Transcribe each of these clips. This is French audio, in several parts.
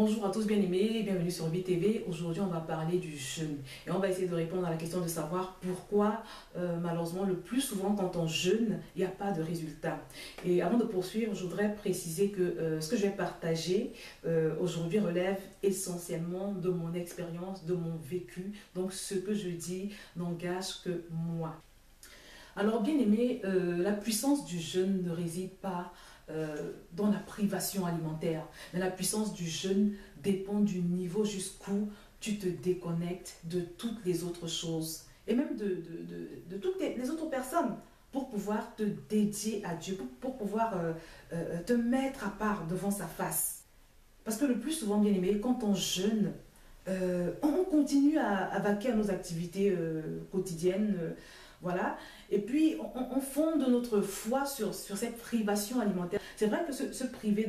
Bonjour à tous bien-aimés, bienvenue sur BTV. Aujourd'hui, on va parler du jeûne et on va essayer de répondre à la question de savoir pourquoi, malheureusement, le plus souvent quand on jeûne, il n'y a pas de résultat. Et avant de poursuivre, je voudrais préciser que ce que je vais partager aujourd'hui relève essentiellement de mon expérience, de mon vécu. Donc, ce que je dis n'engage que moi. Alors, bien-aimés, la puissance du jeûne ne réside pas dans la privation alimentaire. Mais la puissance du jeûne dépend du niveau jusqu'où tu te déconnectes de toutes les autres choses et même de toutes les autres personnes pour pouvoir te dédier à Dieu, pour pouvoir te mettre à part devant sa face. Parce que le plus souvent, bien aimé, quand on jeûne, on continue à vaquer à nos activités quotidiennes, voilà. Et puis, on fonde notre foi sur cette privation alimentaire. C'est vrai que se priver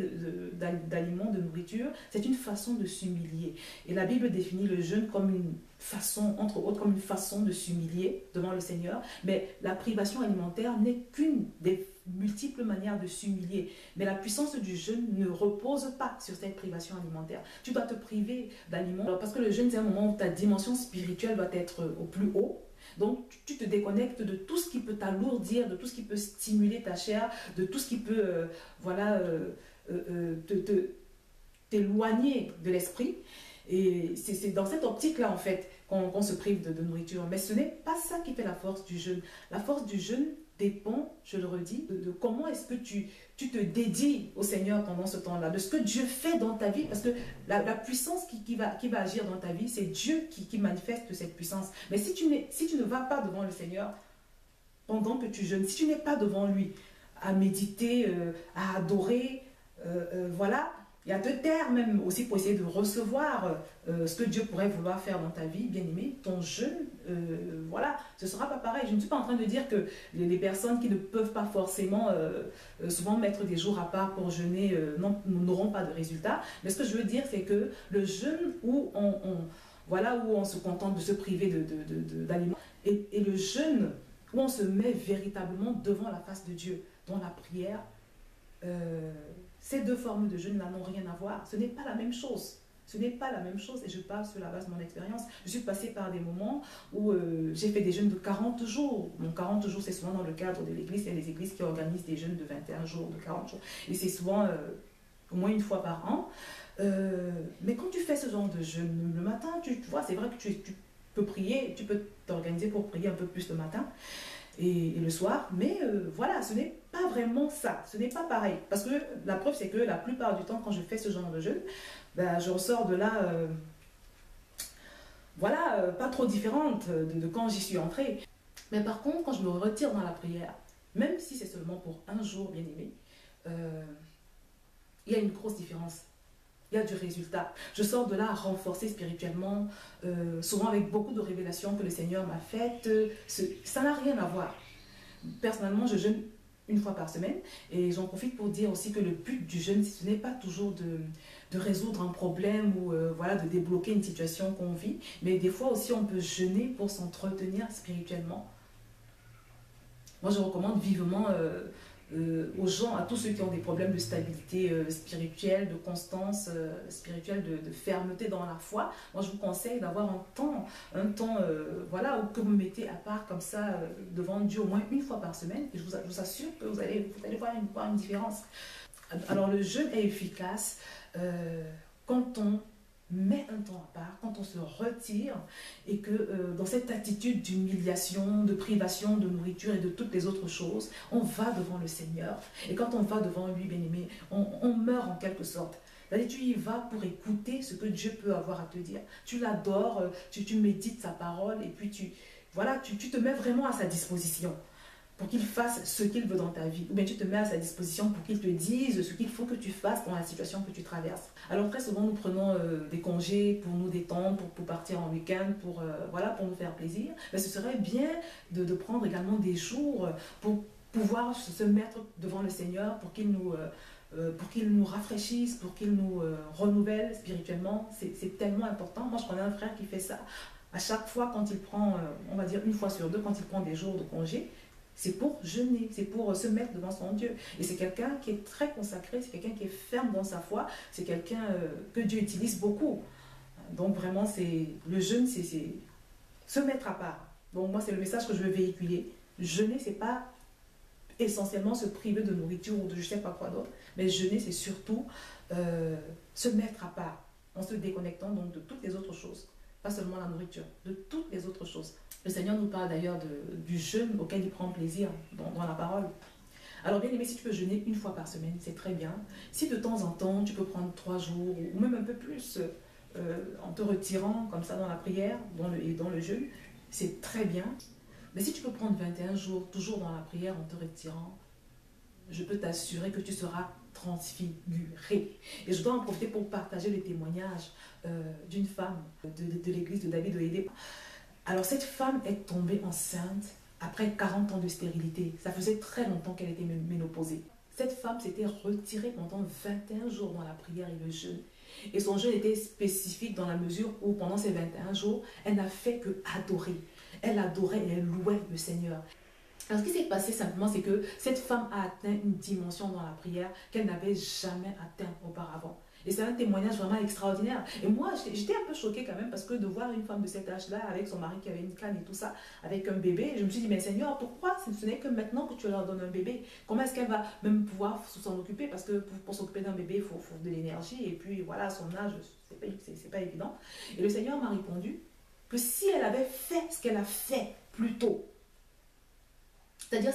d'aliments, de nourriture, c'est une façon de s'humilier. Et la Bible définit le jeûne comme une façon, entre autres, comme une façon de s'humilier devant le Seigneur. Mais la privation alimentaire n'est qu'une des multiples manières de s'humilier. Mais la puissance du jeûne ne repose pas sur cette privation alimentaire. Tu dois te priver d'aliments parce que le jeûne, c'est un moment où ta dimension spirituelle doit être au plus haut. Donc, tu te déconnectes de tout ce qui peut t'alourdir, de tout ce qui peut stimuler ta chair, de tout ce qui peut t'éloigner de l'esprit. Et c'est dans cette optique-là, en fait, qu'on se prive de nourriture. Mais ce n'est pas ça qui fait la force du jeûne. La force du jeûne dépend, je le redis, de comment est-ce que tu te dédies au Seigneur pendant ce temps-là, de ce que Dieu fait dans ta vie, parce que la puissance qui va agir dans ta vie, c'est Dieu qui manifeste cette puissance. Mais si tu ne vas pas devant le Seigneur pendant que tu jeûnes, si tu n'es pas devant lui à méditer, à adorer, voilà, et à te taire même aussi pour essayer de recevoir ce que Dieu pourrait vouloir faire dans ta vie, bien aimé, ton jeûne, voilà, ce ne sera pas pareil. Je ne suis pas en train de dire que les personnes qui ne peuvent pas forcément souvent mettre des jours à part pour jeûner n'auront pas de résultats. Mais ce que je veux dire, c'est que le jeûne où on se contente de se priver d'aliments et le jeûne où on se met véritablement devant la face de Dieu, dans la prière, ces deux formes de jeûne n'ont rien à voir. Ce n'est pas la même chose. Ce n'est pas la même chose et je parle sur la base de mon expérience. Je suis passée par des moments où j'ai fait des jeûnes de 40 jours. Donc 40 jours, c'est souvent dans le cadre de l'église. Il y a des églises qui organisent des jeûnes de 21 jours, de 40 jours. Et c'est souvent au moins une fois par an. Mais quand tu fais ce genre de jeûne le matin, tu vois, c'est vrai que tu peux prier, tu peux t'organiser pour prier un peu plus le matin et le soir, mais voilà, ce n'est pas vraiment ça, ce n'est pas pareil, parce que la preuve c'est que la plupart du temps quand je fais ce genre de jeûne, ben, je ressors de là, voilà, pas trop différente de quand j'y suis entrée. Mais par contre, quand je me retire dans la prière, même si c'est seulement pour un jour, bien aimé, il y a une grosse différence. Il y a du résultat. Je sors de là renforcée spirituellement, souvent avec beaucoup de révélations que le Seigneur m'a faites. Ça n'a rien à voir. Personnellement, je jeûne une fois par semaine et j'en profite pour dire aussi que le but du jeûne, ce n'est pas toujours de résoudre un problème ou voilà, de débloquer une situation qu'on vit, mais des fois aussi on peut jeûner pour s'entretenir spirituellement. Moi, je recommande vivement aux gens, à tous ceux qui ont des problèmes de stabilité spirituelle, de constance spirituelle, de fermeté dans la foi. Moi, je vous conseille d'avoir un temps voilà, où que vous mettez à part comme ça devant Dieu au moins une fois par semaine. Et je vous assure que vous allez voir une différence. Alors, le jeûne est efficace quand on met un temps à part, quand on se retire et que dans cette attitude d'humiliation, de privation de nourriture et de toutes les autres choses, on va devant le Seigneur. Et quand on va devant lui, bien-aimé, on meurt en quelque sorte. C'est-à-dire, tu y vas pour écouter ce que Dieu peut avoir à te dire. Tu l'adores, tu médites sa parole et puis tu te mets vraiment à sa disposition pour qu'il fasse ce qu'il veut dans ta vie. Ou bien tu te mets à sa disposition pour qu'il te dise ce qu'il faut que tu fasses dans la situation que tu traverses. Alors très souvent, nous prenons des congés pour nous détendre, pour partir en week-end, voilà, pour nous faire plaisir. Mais ce serait bien de prendre également des jours pour pouvoir se mettre devant le Seigneur, pour qu'il nous rafraîchisse, pour qu'il nous renouvelle spirituellement. C'est tellement important. Moi, je connais un frère qui fait ça. À chaque fois, quand il prend, on va dire une fois sur deux, quand il prend des jours de congé, C'est pour jeûner, c'est pour se mettre devant son Dieu. Et c'est quelqu'un qui est très consacré, c'est quelqu'un qui est ferme dans sa foi, c'est quelqu'un que Dieu utilise beaucoup. Donc vraiment, le jeûne, c'est se mettre à part. Donc moi, c'est le message que je veux véhiculer. Jeûner, c'est pas essentiellement se priver de nourriture ou de je sais pas quoi d'autre, mais jeûner, c'est surtout se mettre à part, en se déconnectant donc de toutes les autres choses. Pas seulement la nourriture, de toutes les autres choses. Le Seigneur nous parle d'ailleurs du jeûne auquel il prend plaisir dans la parole. Alors bien aimé, si tu peux jeûner une fois par semaine, c'est très bien. Si de temps en temps, tu peux prendre 3 jours ou même un peu plus en te retirant comme ça dans la prière et dans le jeûne, c'est très bien. Mais si tu peux prendre 21 jours, toujours dans la prière en te retirant, je peux t'assurer que tu seras transfiguré. Et je dois en profiter pour partager le témoignage d'une femme de l'église de David Oyedepo. Alors cette femme est tombée enceinte après 40 ans de stérilité. Ça faisait très longtemps qu'elle était ménopausée. Cette femme s'était retirée pendant 21 jours dans la prière et le jeûne. Et son jeûne était spécifique dans la mesure où pendant ces 21 jours, elle n'a fait que adorer. Elle adorait et elle louait le Seigneur. Alors ce qui s'est passé simplement, c'est que cette femme a atteint une dimension dans la prière qu'elle n'avait jamais atteint auparavant. Et c'est un témoignage vraiment extraordinaire. Et moi, j'étais un peu choquée quand même parce que de voir une femme de cet âge-là avec son mari qui avait une canne et tout ça, avec un bébé, je me suis dit, mais Seigneur, pourquoi ce n'est que maintenant que tu leur donnes un bébé? Comment est-ce qu'elle va même pouvoir s'en occuper? Parce que pour s'occuper d'un bébé, il faut de l'énergie. Et puis voilà, à son âge, c'est pas évident. Et le Seigneur m'a répondu que si elle avait fait ce qu'elle a fait plus tôt, c'est-à-dire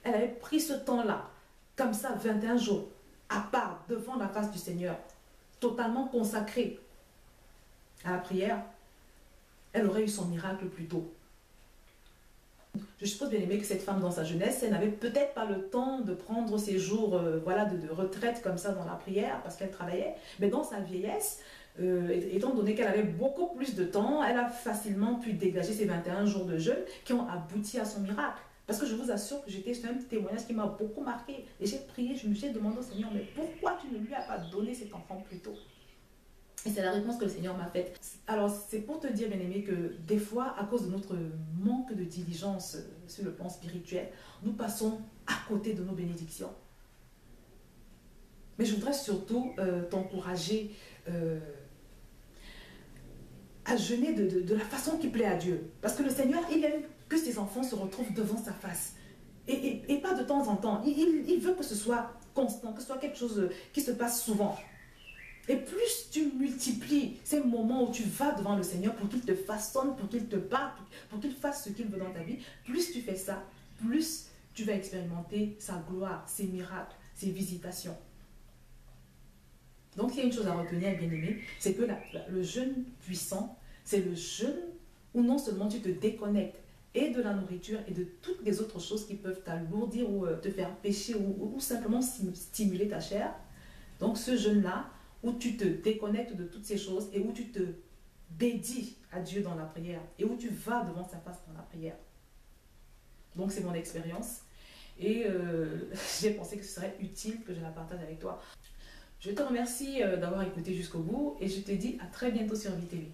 elle avait pris ce temps-là, comme ça, 21 jours, à part, devant la face du Seigneur, totalement consacrée à la prière, elle aurait eu son miracle plus tôt. Je suppose bien aimé que cette femme dans sa jeunesse, elle n'avait peut-être pas le temps de prendre ses jours voilà, de retraite comme ça dans la prière parce qu'elle travaillait, mais dans sa vieillesse, étant donné qu'elle avait beaucoup plus de temps, elle a facilement pu dégager ces 21 jours de jeûne qui ont abouti à son miracle. Parce que je vous assure que c'est un témoignage qui m'a beaucoup marqué. Et j'ai prié, je me suis demandé au Seigneur, mais pourquoi tu ne lui as pas donné cet enfant plus tôt? Et c'est la réponse que le Seigneur m'a faite. Alors, c'est pour te dire, bien-aimé, que des fois, à cause de notre manque de diligence sur le plan spirituel, nous passons à côté de nos bénédictions. Mais je voudrais surtout t'encourager à jeûner de la façon qui plaît à Dieu. Parce que le Seigneur, il aime que ses enfants se retrouvent devant sa face. Et pas de temps en temps. Il veut que ce soit constant, que ce soit quelque chose qui se passe souvent. Et plus tu multiplies ces moments où tu vas devant le Seigneur pour qu'il te façonne, pour qu'il te parle, pour qu'il fasse ce qu'il veut dans ta vie, plus tu fais ça, plus tu vas expérimenter sa gloire, ses miracles, ses visitations. Donc il y a une chose à retenir, bien aimé, c'est que le jeûne puissant, c'est le jeûne où non seulement tu te déconnectes et de la nourriture et de toutes les autres choses qui peuvent t'alourdir ou te faire pécher ou simplement stimuler ta chair. Donc ce jeûne-là, où tu te déconnectes de toutes ces choses et où tu te dédies à Dieu dans la prière et où tu vas devant sa face dans la prière. Donc c'est mon expérience et j'ai pensé que ce serait utile que je la partage avec toi. Je te remercie d'avoir écouté jusqu'au bout et je te dis à très bientôt sur VTV.